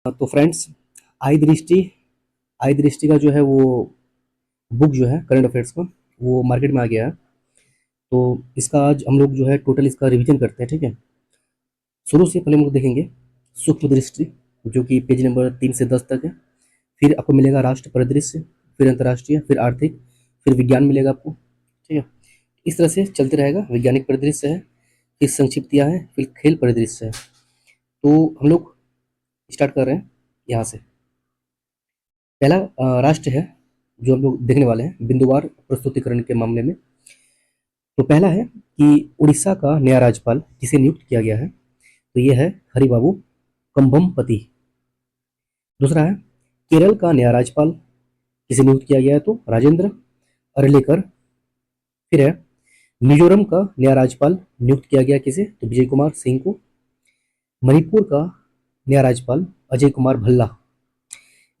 तो फ्रेंड्स, आई दृष्टि का जो है वो बुक जो है करंट अफेयर्स का, वो मार्केट में आ गया है। तो इसका आज हम लोग जो है टोटल इसका रिवीजन करते हैं, ठीक है। शुरू से पहले हम लोग देखेंगे सूक्ष्म दृष्टि, जो कि पेज नंबर 3 से 10 तक है। फिर आपको मिलेगा राष्ट्र परिदृश्य, फिर अंतर्राष्ट्रीय, फिर आर्थिक, फिर विज्ञान मिलेगा आपको, ठीक है। इस तरह से चलते रहेगा। वैज्ञानिक परिदृश्य है, फिर संक्षिप्तियाँ हैं, फिर खेल परिदृश्य है। तो हम लोग स्टार्ट कर रहे हैं यहाँ से। पहला राष्ट्र है जो हम लोग देखने वाले हैं बिंदुवार प्रस्तुतिकरण के मामले में। तो पहला है कि उड़ीसा का नया राज्यपाल जिसे नियुक्त किया गया है, तो ये है हरिबाबू कंभमपति। दूसरा है केरल का नया राज्यपाल जिसे नियुक्त किया गया है, तो राजेंद्र अरलेकर। फिर है मिजोरम का नया राज्यपाल नियुक्त किया गया किसे, तो विजय कुमार सिंह को। मणिपुर का नया राज्यपाल अजय कुमार भल्ला।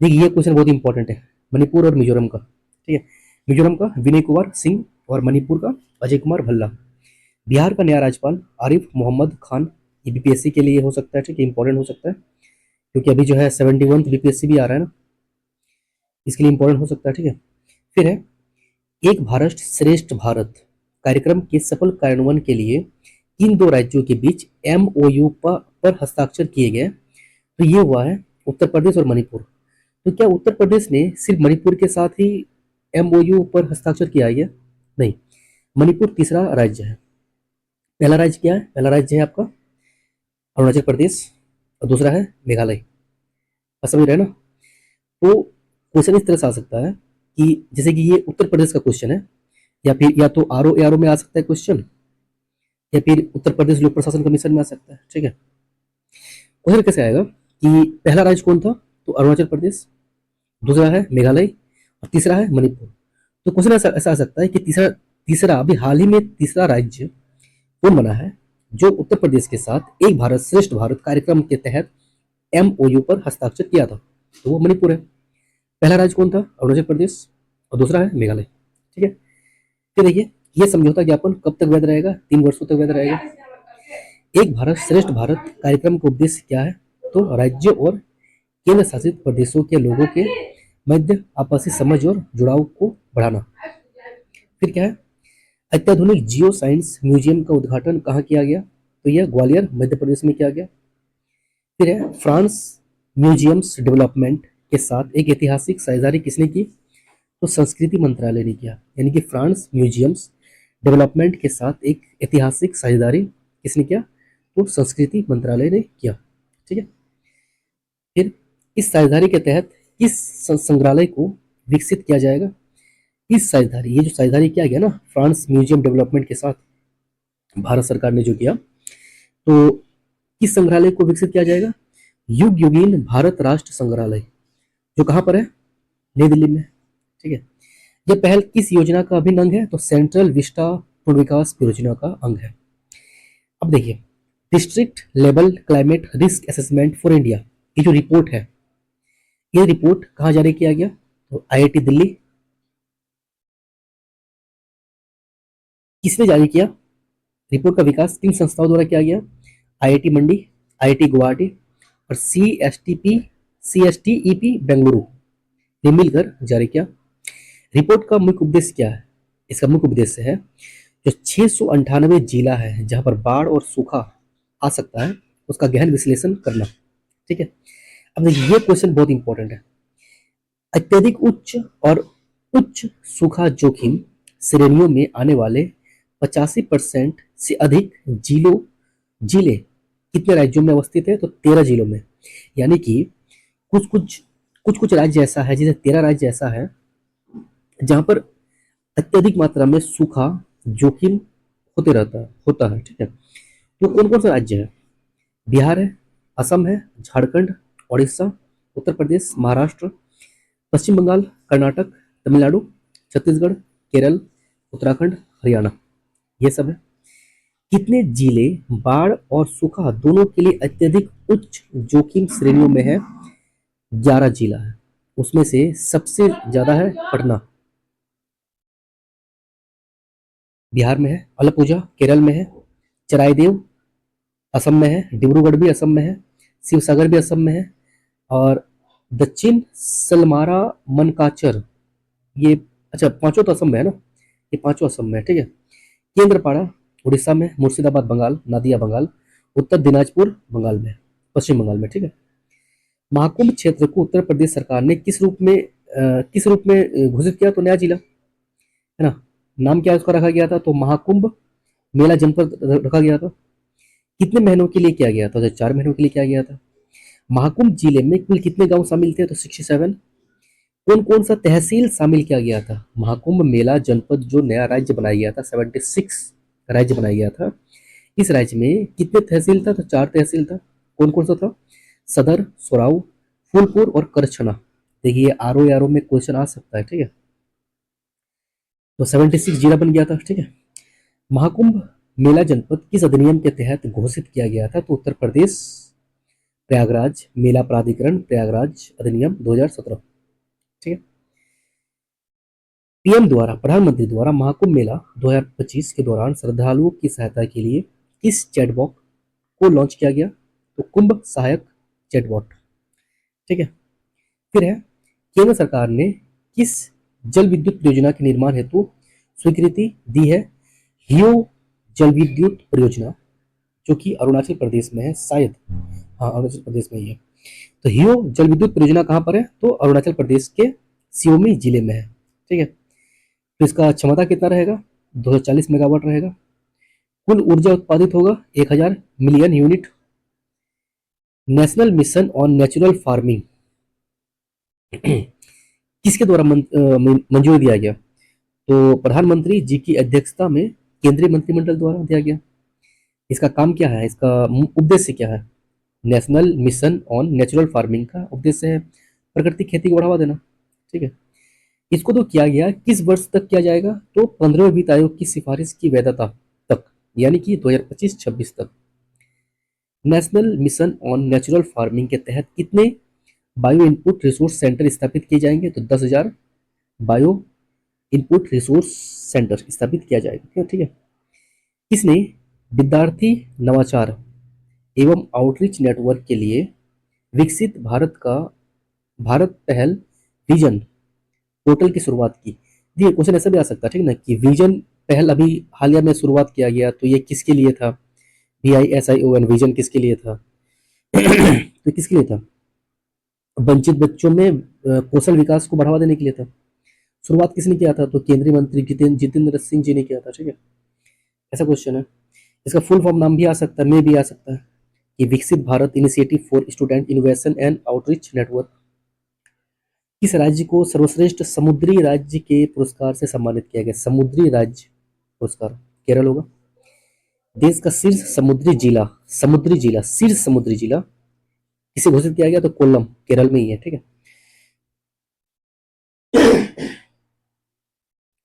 देखिए ये क्वेश्चन बहुत इंपॉर्टेंट है, मणिपुर और मिजोरम का, ठीक है। मिजोरम का विनय कुमार सिंह और मणिपुर का अजय कुमार भल्ला। बिहार का नया राज्यपाल आरिफ मोहम्मद खान। ये बीपीएससी के लिए हो सकता है, ठीक है, इंपॉर्टेंट हो सकता है, क्योंकि अभी जो है 71 बीपीएससी भी आ रहा है ना, इसके लिए इंपॉर्टेंट हो सकता है, ठीक है। फिर है एक भारत श्रेष्ठ भारत कार्यक्रम के सफल कार्यान्वयन के लिए इन दो राज्यों के बीच एमओयू पर हस्ताक्षर किए गए, तो ये हुआ है उत्तर प्रदेश और मणिपुर। तो क्या उत्तर प्रदेश ने सिर्फ मणिपुर के साथ ही एमओयू पर हस्ताक्षर किया है क्या? नहीं, मणिपुर तीसरा राज्य है। पहला राज्य क्या है? पहला राज्य है आपका अरुणाचल प्रदेश और दूसरा है मेघालय। समझ रहे हैं ना? तो क्वेश्चन इस तरह से आ सकता है कि जैसे कि ये उत्तर प्रदेश का क्वेश्चन है, या फिर या तो R O A R O में आ सकता है क्वेश्चन, या फिर उत्तर प्रदेश लोक प्रशासन कमीशन में आ सकता है, ठीक है। क्वेश्चन कैसे आएगा कि पहला राज्य कौन था, तो अरुणाचल प्रदेश, दूसरा है मेघालय और तीसरा है मणिपुर। तो क्वेश्चन ऐसा ऐसा आ सकता है कि तीसरा तीसरा अभी हाल ही में तीसरा राज्य कौन बना है जो उत्तर प्रदेश के साथ एक भारत श्रेष्ठ भारत कार्यक्रम के तहत एमओयू पर हस्ताक्षर किया था, तो वो मणिपुर है। पहला राज्य कौन था? अरुणाचल प्रदेश, और दूसरा है मेघालय, ठीक है। फिर देखिए ये समझौता ज्ञापन कब तक वैध रहेगा? 3 वर्षों तक वैध रहेगा। एक भारत श्रेष्ठ भारत कार्यक्रम का उद्देश्य क्या है, तो राज्य और केंद्र शासित प्रदेशों के लोगों के मध्य आपसी समझ और जुड़ाव को बढ़ाना। फिर क्या है, अत्याधुनिक जियो साइंस म्यूजियम का उद्घाटन कहाँ किया गया, तो यह ग्वालियर मध्य प्रदेश में किया गया। फिर है फ्रांस म्यूजियम्स डेवलपमेंट के साथ एक ऐतिहासिक साझेदारी किसने की, तो संस्कृति मंत्रालय ने किया। यानी कि फ्रांस म्यूजियम्स डेवलपमेंट के साथ एक ऐतिहासिक साझेदारी किसने किया, तो संस्कृति मंत्रालय ने किया, ठीक है। फिर इस साझेदारी के तहत किस संग्रहालय को विकसित किया जाएगा? इस साझेदारी, ये जो साझेदारी किया गया ना फ्रांस म्यूजियम डेवलपमेंट के साथ, भारत सरकार ने जो किया, तो किस संग्रहालय को विकसित किया जाएगा? युग युगीन भारत राष्ट्र संग्रहालय, जो कहाँ पर है? नई दिल्ली में, ठीक है। यह पहल किस योजना का अभिन्न अंग है, तो सेंट्रल विस्टा पुनर्विकास परियोजना का अंग है। अब देखिए district level climate risk assessment for India, ये जो रिपोर्ट है, ये रिपोर्ट कहाँ जारी किया गया, तो आईआईटी दिल्ली। किसने जारी किया? रिपोर्ट का विकास किन संस्थाओं द्वारा किया गया? आईआईटी मंडी, आईआईटी गुवाहाटी और सीएसटीईपी बेंगलुरु ने मिलकर जारी किया। रिपोर्ट का मुख्य उद्देश्य क्या है? इसका मुख्य उद्देश्य है जो 698 जिला है जहां पर बाढ़ और सूखा आ सकता है, उसका गहन विश्लेषण करना, ठीक है। अब देखिए ये क्वेश्चन बहुत इंपॉर्टेंट है। अत्यधिक उच्च और उच्च सूखा जोखिम श्रेणियों में आने वाले 85% से अधिक जिले कितने राज्यों में अवस्थित है, तो 13 जिलों में। यानी कि कुछ कुछ राज्य ऐसा है, जैसे 13 राज्य ऐसा है जहां पर अत्यधिक मात्रा में सूखा जोखिम होता है, ठीक है। तो कौन कौन सा राज्य है? बिहार है, असम है, झारखंड, उड़ीसा, उत्तर प्रदेश, महाराष्ट्र, पश्चिम बंगाल, कर्नाटक, तमिलनाडु, छत्तीसगढ़, केरल, उत्तराखंड, हरियाणा, ये सब है। कितने जिले बाढ़ और सूखा दोनों के लिए अत्यधिक उच्च जोखिम श्रेणियों में है? 11 जिला है, उसमें से सबसे ज्यादा है पटना, बिहार में है, अलपुजा केरल में है, चराईदेव असम में है, डिब्रूगढ़ भी असम में है, शिवसागर भी असम में है, और दक्षिण सलमारा मनकाचर, ये अच्छा पांचों तो असम में है ना, ये पांचों असम में है, ठीक है। केंद्रपाड़ा उड़ीसा में, मुर्शिदाबाद बंगाल, नादिया बंगाल, उत्तर दिनाजपुर बंगाल में, पश्चिम बंगाल में, ठीक है। महाकुंभ क्षेत्र को उत्तर प्रदेश सरकार ने किस रूप में घोषित किया, तो नया जिला, है ना। नाम क्या उसका रखा गया था, तो महाकुंभ मेला जनपद रखा गया था। कितने महीनों के लिए किया गया था, तो 4 महीनों के लिए किया गया था। महाकुंभ जिले में कुल कितने गांव शामिल थे, तो 67। कौन कौन सा तहसील शामिल किया गया था, महाकुंभ मेला जनपद जो नया राज्य बनाया गया था, 76 राज्य बनाया गया था। इस राज्य में कितने तहसील था, तो 4 तहसील था। कौन कौन सा था, सदर, सोराव, फूलपुर और करछना। देखिए आर ओ में क्वेश्चन आ सकता है, ठीक है। तो 76 जिला बन गया था, ठीक है। महाकुंभ मेला जनपद किस अधिनियम के तहत घोषित किया गया था, तो उत्तर प्रदेश प्रयागराज मेला प्राधिकरण प्रयागराज अधिनियम 2017, ठीक है। पीएम द्वारा, प्रधानमंत्री द्वारा महाकुंभ मेला 2025 के दौरान श्रद्धालुओं की सहायता के लिए किस चैटबॉट को लॉन्च किया गया, तो कुंभ सहायक चैटबॉट, ठीक है। फिर है, केंद्र सरकार ने किस जल विद्युत परियोजना के निर्माण हेतु स्वीकृति दी है, हियो जल विद्युत परियोजना, जो कि अरुणाचल प्रदेश में है शायद, हाँ अरुणाचल प्रदेश में ही है। तो हियो जल विद्युत परियोजना कहाँ पर है, तो अरुणाचल प्रदेश के सियोमी जिले में है, ठीक है। तो इसका क्षमता कितना रहेगा, 240 मेगावाट रहेगा। कुल ऊर्जा उत्पादित होगा 1000 million unit. National mission on natural farming किसके द्वारा मंजूरी दिया गया, तो प्रधानमंत्री जी की अध्यक्षता में केंद्रीय मंत्रिमंडल द्वारा दिया गया। इसका काम क्या है, इसका उद्देश्य क्या है, national mission on natural farming का उद्देश्य है प्राकृतिक खेती को बढ़ावा देना, ठीक है। इसको तो किया गया किस वर्ष तक किया जाएगा, तो 15वें वित्त आयोग की सिफारिश की वैधता तक, यानी कि 2025-26 तक। National mission on natural farming के तहत कितने बायो इनपुट रिसोर्स सेंटर स्थापित किए जाएंगे, तो 10,000 बायो इनपुट रिसोर्स सेंटर स्थापित किया जाएगा, ठीक है। किसने विद्यार्थी नवाचार एवं आउटरीच नेटवर्क के लिए विकसित भारत पहल विजन पोर्टल की शुरुआत की। देखिए क्वेश्चन ऐसा भी आ सकता है, ठीक है ना, कि विजन पहल अभी हालिया में शुरुआत किया गया, तो ये किसके लिए था, VISION विजन किसके लिए था तो किसके लिए था, वंचित बच्चों में कौशल विकास को बढ़ावा देने के लिए था। शुरुआत किसने किया था, तो केंद्रीय मंत्री जितेंद्र सिंह जी ने किया था, ठीक है। ऐसा क्वेश्चन है। इसका फुल फॉर्म नाम भी आ सकता है, में भी आ सकता है, कि विकसित Bharat initiative for student innovation and outreach network. किस राज्य को सर्वश्रेष्ठ समुद्री राज्य के पुरस्कार से सम्मानित किया गया, समुद्री राज्य पुरस्कार, केरल होगा। देश का शीर्ष समुद्री जिला किसे घोषित किया गया, तो कोल्लम केरल में ही है, ठीक है।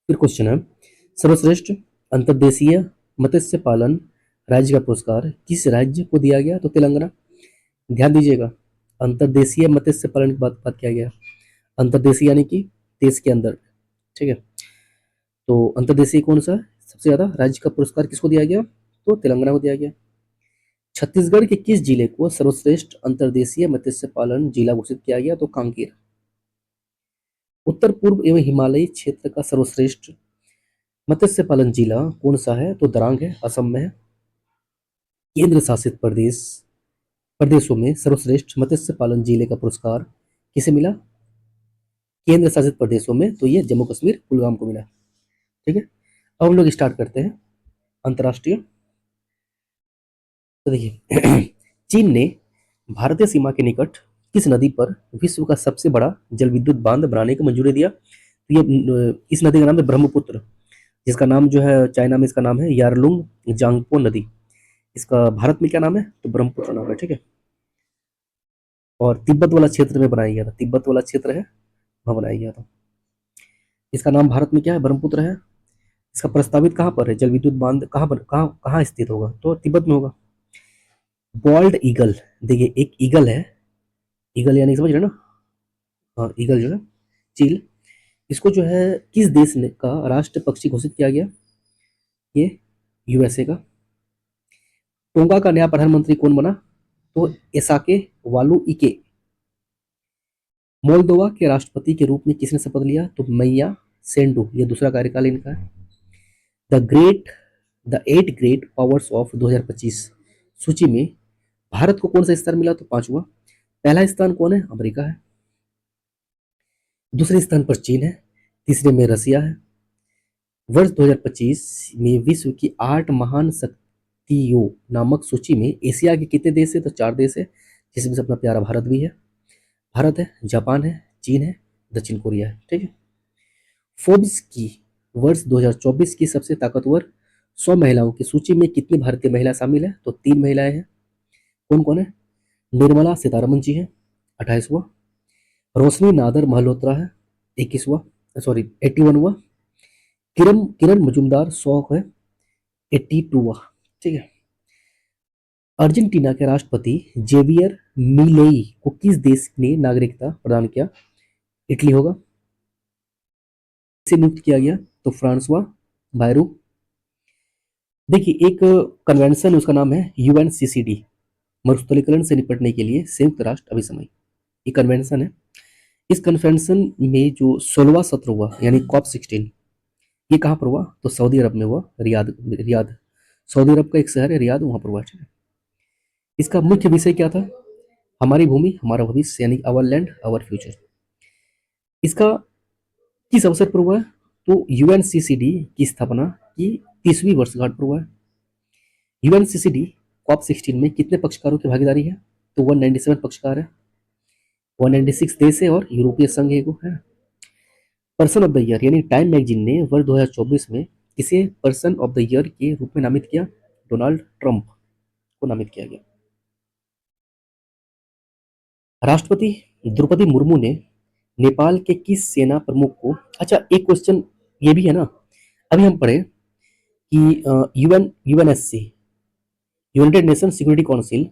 फिर क्वेश्चन है, सर्वश्रेष्ठ अंतर्देशीय मत्स्य पालन राज्य का पुरस्कार किस राज्य को दिया गया, तो तेलंगाना। ध्यान दीजिएगा, अंतर्देशीय मत्स्य पालन की बात किया गया, अंतर्देशीय यानी कि देश के अंदर, ठीक है। तो अंतर्देशीय कौन सा सबसे ज्यादा राज्य का पुरस्कार किसको दिया गया, तो तेलंगाना को दिया गया। छत्तीसगढ़ के किस जिले को सर्वश्रेष्ठ अंतर्देशीय मत्स्य पालन जिला घोषित किया गया, तो कांकेर। उत्तर पूर्व एवं हिमालयी क्षेत्र का सर्वश्रेष्ठ मत्स्य पालन जिला कौन सा है, तो दरांग है, असम में है। केंद्र शासित प्रदेशों में सर्वश्रेष्ठ मत्स्य पालन जिले का पुरस्कार किसे मिला, केंद्र शासित प्रदेशों में, तो ये जम्मू कश्मीर कुलगाम को मिला, ठीक है। अब हम लोग स्टार्ट करते हैं अंतर्राष्ट्रीय। तो देखिए चीन ने भारतीय सीमा के निकट किस नदी पर विश्व का सबसे बड़ा जल विद्युत बांध बनाने की मंजूरी दिया, तो ये इस नदी का नाम है ब्रह्मपुत्र, जिसका नाम जो है चाइना में इसका नाम है यारलुंग जांगपो नदी। इसका भारत में क्या नाम है, तो ब्रह्मपुत्र नाम है, ठीक है। और तिब्बत वाला क्षेत्र में बनाया गया था, तिब्बत वाला क्षेत्र है वहाँ बनाया गया था। इसका नाम भारत में क्या है, ब्रह्मपुत्र है। इसका प्रस्तावित कहाँ पर है, जल विद्युत बांध कहाँ पर, कहाँ कहाँ स्थित होगा, तो तिब्बत में होगा। बॉल्ड ईगल, देखिए एक ईगल है, ईगल यानी समझ रहे हैं ना, हाँ ईगल जो है चील, इसको जो है किस देश ने का राष्ट्र पक्षी घोषित किया गया, ये USA का। टोंगा का नया प्रधानमंत्री कौन बना, तो एसाके वालू इके, मोल्दोवा के राष्ट्रपति के रूप में किसने शपथ लिया? तो मैया सेंडू, ये दूसरा कार्यकाल इनका है। The great the 8 great powers of 2025 सूची में भारत को कौन सा स्थान मिला? तो पांचवा। पहला स्थान कौन है? अमेरिका है। दूसरे स्थान पर चीन है। तीसरे में रसिया है। वर्ष 2025 में विश्व की 8 महान शक्तियों नामक सूची में एशिया के कितने देश है? तो 4 देश है, जिसमें से अपना प्यारा भारत भी है। भारत है, जापान है, चीन है, दक्षिण कोरिया है। ठीक है। फोर्ब्स की वर्ष 2024 की सबसे ताकतवर 100 महिलाओं की सूची में कितनी भारतीय महिला शामिल है? तो 3 महिलाएं हैं। कौन कौन है? निर्मला सीतारमन जी है, 28वां। रोशनी नादर मल्होत्रा है, 21वां, सॉरी 81वां। किरण किरण मजूमदार 100 है, 82वां। ठीक है। अर्जेंटीना के राष्ट्रपति जेवियर मिलेई को किस देश ने नागरिकता प्रदान किया? इटली होगा। इसे नियुक्त किया गया? तो फ्रांसवा बायरू। देखिए, एक कन्वेंशन, उसका नाम है यूएनसीसीडी, मरुस्थलीकरण से निपटने के लिए संयुक्त राष्ट्र अभिसमय। ये कन्वेंशन है। इस कन्वेंशन में जो 16वां सत्र हुआ, यानी COP16, ये कहाँ पर हुआ? तो सऊदी अरब में हुआ, रियाद। सऊदी अरब का एक शहर है रियाद, वहां पर हुआ। ठीक है। इसका मुख्य विषय क्या था? हमारी भूमि हमारा भविष्य, यानी आवर लैंड आवर फ्यूचर। इसका किस अवसर पर हुआ है? तो यूएनसीसीडी की स्थापना की 30वीं वर्षगांठ पर हुआ है। यूएनसीसीडी COP16 में कितने पक्षकारों की भागीदारी है? तो 197 पक्षकार है, 196 देश है और यूरोपीय संघ एगो है। पर्सन ऑफ द ईयर, यानी टाइम मैगजीन ने वर्ष 2024 में किसे पर्सन ऑफ द ईयर के रूप में नामित किया? डोनाल्ड ट्रंप को नामित किया गया। राष्ट्रपति द्रौपदी मुर्मू ने नेपाल के किस सेना प्रमुख को, अच्छा एक क्वेश्चन ये भी है ना, अभी हम पढ़े कि UNSC, United nation security council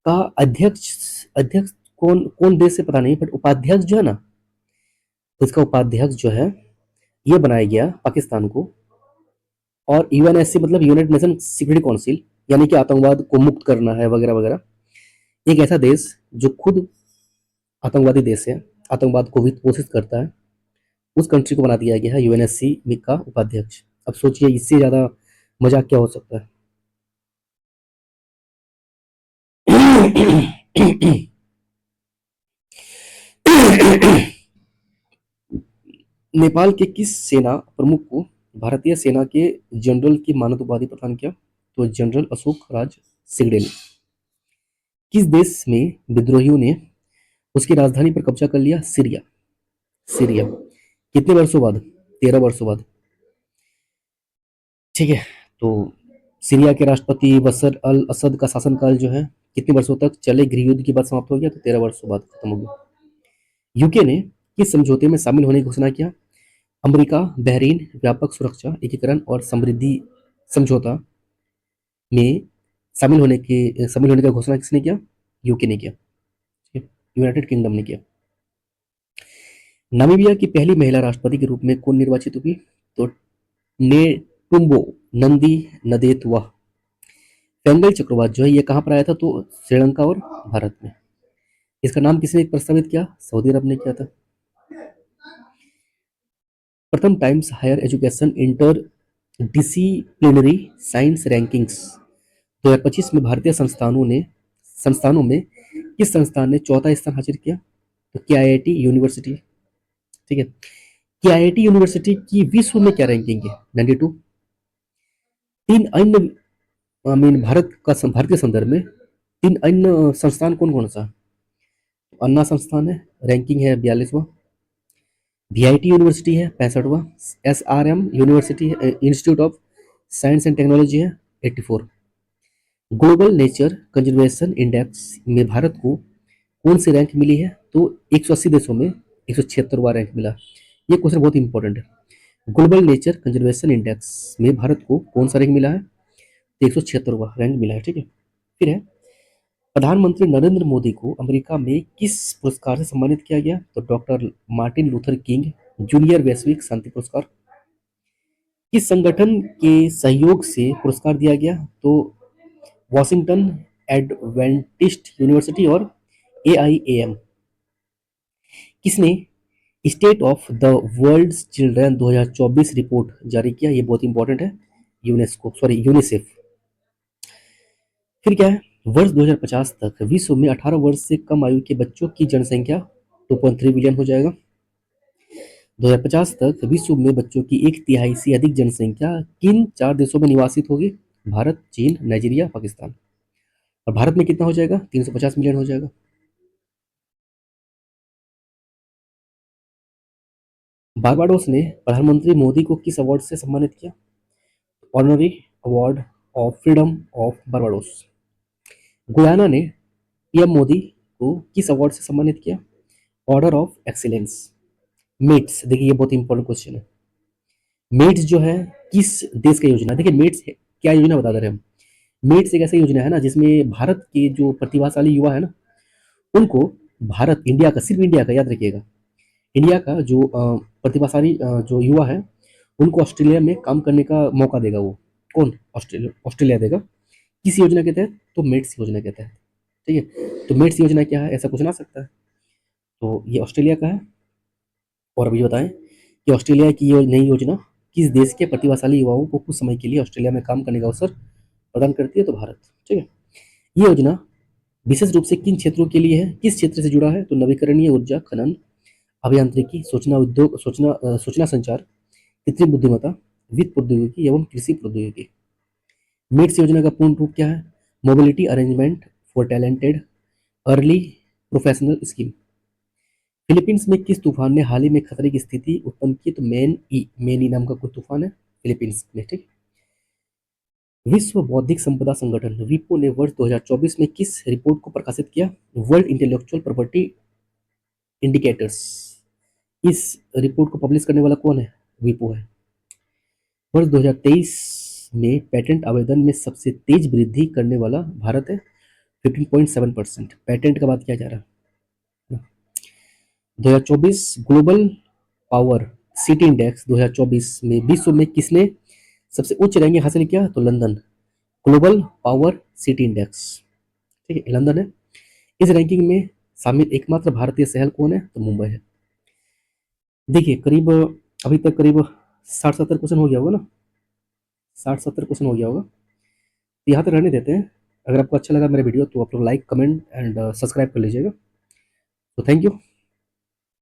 का अध्यक्ष अध्यक्ष कौन कौन देश से पता नहीं, बट उपाध्यक्ष जो है ना, तो इसका उपाध्यक्ष जो है ये बनाया गया पाकिस्तान को। और यूएनएससी मतलब यूनाइटेड नेशन सिक्योरिटी काउंसिल, यानी कि आतंकवाद को मुक्त करना है वगैरह वगैरह। एक ऐसा देश जो खुद आतंकवादी देश है, आतंकवाद को वित्त पोषित करता है, उस कंट्री को बना दिया गया है यूएनएससी का उपाध्यक्ष। अब सोचिए इससे ज्यादा मजाक क्या हो सकता है। नेपाल के किस सेना प्रमुख को भारतीय सेना के जनरल की मानद उपाधि प्रदान किया? तो जनरल अशोक राज सिगड़े ने। किस देश में विद्रोहियों ने उसकी राजधानी पर कब्जा कर लिया? सीरिया। सीरिया। कितने वर्षों बाद? 13 वर्षों बाद। ठीक है। तो सीरिया के राष्ट्रपति बशर अल असद का शासनकाल जो है कितने वर्षों तक चले? गृह युद्ध के बाद समाप्त हो गया, तो 13 वर्षों बाद खत्म हो गया। यूके ने किस समझौते में शामिल होने की घोषणा किया? अमेरिका बहरीन व्यापक सुरक्षा एकीकरण और समृद्धि समझौता में शामिल होने का घोषणा किसने किया? यूके ने किया। यूनाइटेड किंगडम ने किया। नामीबिया की पहली महिला राष्ट्रपति के रूप में कौन निर्वाचित हुई? तो नेटुम्बो नंदी नदेतवा। फेंगल चक्रवात जो है ये कहाँ पर आया था? तो श्रीलंका और भारत में। इसका नाम किसने प्रस्तावित किया? सऊदी अरब ने किया था। प्रथम Times Higher Education interdisciplinary science rankings 2025 में भारतीय संस्थानों में किस संस्थान ने चौथा स्थान हासिल किया? तो केआईआईटी यूनिवर्सिटी। ठीक है। केआईआईटी यूनिवर्सिटी की विश्व में क्या रैंकिंग है? 92। तीन अन्य, आई मीन भारतीय संदर्भ में तीन अन्य संस्थान कौन कौन सा? अन्ना संस्थान है, रैंकिंग है 42वां। वीआईटी यूनिवर्सिटी है 65वां। एसआरएम यूनिवर्सिटी है, institute of science and technology है 84। ग्लोबल नेचर कंजर्वेशन इंडेक्स में भारत को कौन सी रैंक मिली है? तो 180 देशों में 176वां रैंक मिला। ये क्वेश्चन बहुत इंपॉर्टेंट है। ग्लोबल नेचर कंजर्वेशन इंडेक्स में भारत को कौन सा रैंक मिला है? 176वां रैंक मिला है। ठीक है। फिर है, प्रधानमंत्री नरेंद्र मोदी को अमेरिका में किस पुरस्कार से सम्मानित किया गया? तो doctor Martin Luther king junior वैश्विक शांति पुरस्कार। किस संगठन के सहयोग से पुरस्कार दिया गया? तो वॉशिंगटन एडवेंटिस्ट यूनिवर्सिटी और एआईएएम। किसने State of the World's Children 2024 report जारी किया? ये बहुत इंपॉर्टेंट है। यूनिसेफ। फिर क्या है, वर्ष 2050 तक विश्व में 18 वर्ष से कम आयु के बच्चों की जनसंख्या 2.3 बिलियन हो जाएगा। 2050 तक विश्व में बच्चों की एक तिहाई से अधिक जनसंख्या किन 4 देशों में निवासित होगी? भारत, चीन, नाइजीरिया, पाकिस्तान। और भारत में कितना हो जाएगा? 350 मिलियन हो जाएगा। बारबाडोस ने प्रधानमंत्री मोदी को किस अवार्ड से सम्मानित किया? Honorary award of freedom of Barbados. Guyana ने पीएम मोदी को किस अवार्ड से सम्मानित किया? Order of excellence. मेट्स, देखिए ये बहुत इंपॉर्टेंट क्वेश्चन है। मेट्स जो है किस देश का योजना? देखिए मेट्स क्या योजना बता दे रहे हैं हम। मेट्स एक ऐसी योजना है ना जिसमें भारत के जो प्रतिभाशाली युवा है ना, उनको भारत, इंडिया का, सिर्फ इंडिया का, याद रखिएगा, इंडिया का जो प्रतिभाशाली जो युवा है, उनको ऑस्ट्रेलिया में काम करने का मौका देगा वो। कौन? ऑस्ट्रेलिया, ऑस्ट्रेलिया देगा। किस योजना के तहत? तो मेट्स योजना के तहत। ठीक है, तो मेट्स योजना क्या है, ऐसा क्वेश्चन आ सकता है। तो ये ऑस्ट्रेलिया का है। और अभी बताएं कि ऑस्ट्रेलिया की नई योजना किस देश के प्रतिभाशाली युवाओं को कुछ समय के लिए ऑस्ट्रेलिया में काम करने का अवसर प्रदान करती है? तो भारत। ठीक है, ये योजना विशेष रूप से किन क्षेत्रों के लिए है? किस क्षेत्र से जुड़ा है? तो नवीकरणीय ऊर्जा, खनन, अभियांत्रिकी, सूचना उद्योग, सूचना संचार, कृत्रिम बुद्धिमत्ता, वित्त प्रौद्योगिकी एवं कृषि प्रौद्योगिकी। मिट्स योजना का पूर्ण रूप क्या है? Mobility arrangement for talented early professional scheme. Philippines में किस तूफान ने हाल ही में खतरे की स्थिति उत्पन्न की? तो मेन ई नाम का कोई तूफान है फिलीपींस में। ठीक। विश्व बौद्धिक संपदा संगठन विपो ने वर्ष 2024 में किस रिपोर्ट को प्रकाशित किया? World intellectual property indicators. इस रिपोर्ट को पब्लिश करने वाला कौन है? विपो है। वर्ष 2023 में पेटेंट आवेदन में सबसे तेज वृद्धि करने वाला भारत है, 15.7%। पेटेंट का बात किया जा रहा है। 2024 ग्लोबल पावर सिटी इंडेक्स 2024 में विश्व में किसने सबसे उच्च रैंकिंग हासिल किया? तो London. Global power city index, ठीक है, लंदन है। इस रैंकिंग में शामिल एकमात्र भारतीय शहर कौन है? तो मुंबई है। देखिए करीब अभी तक करीब 60-70 क्वेश्चन हो गया होगा ना, 60-70 क्वेश्चन हो गया होगा। तो यहाँ तक रहने देते हैं। अगर आपको अच्छा लगा मेरा वीडियो तो आप लोग लाइक, कमेंट एंड सब्सक्राइब कर लीजिएगा। तो थैंक यू।